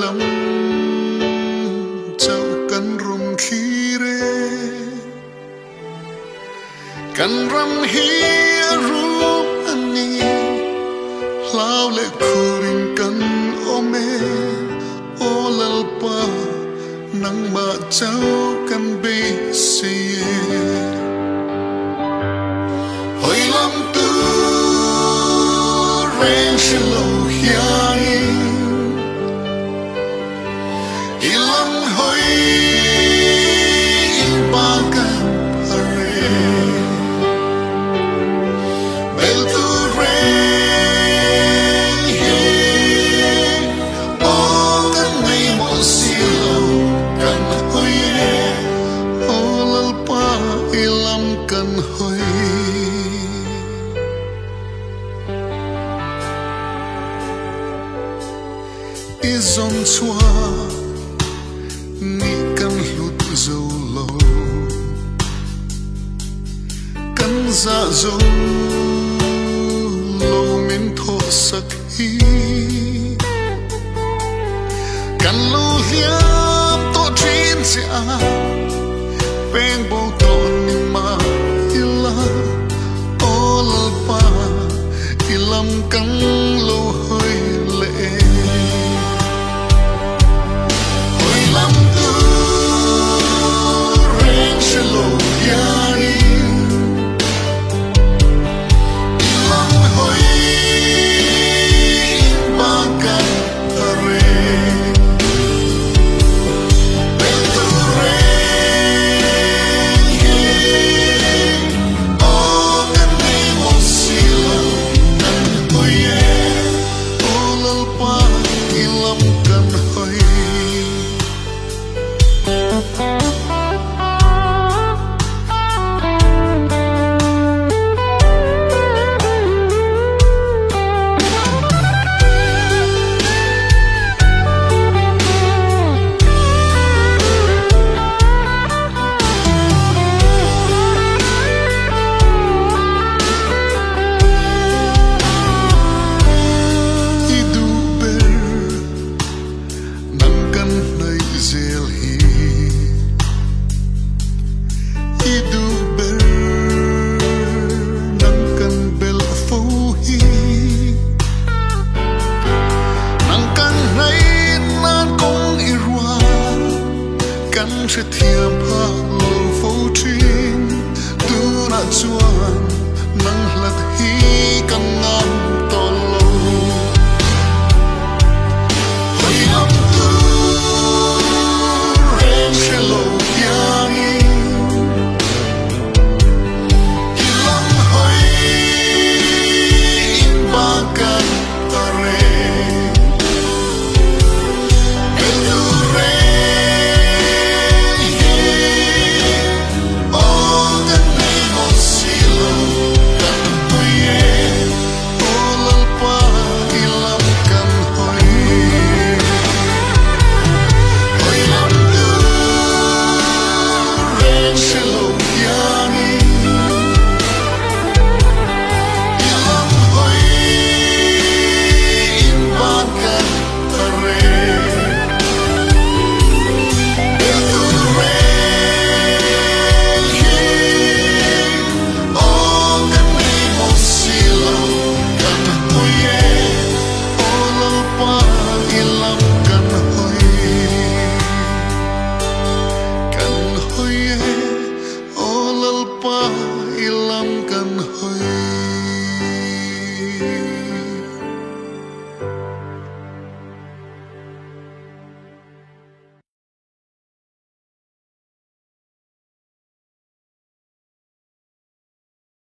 lắm cháu cần rung khí rê cần râm hi rúp anh đi lao lệ kurin cần ome ô lal pa nang ba cháu cần bê xê hồi lắm tu ren shi lâu hiai ilang hoi in ba kan pare bel tu ren he o kan mai mo silo kan hoi o lal pa ilam kan hoi izon chua ni kan hlut zo lo kan za zo lo min tho sak hi kan lo hiam to trin se a peng bo to ni ma ila all pa ilam kan lo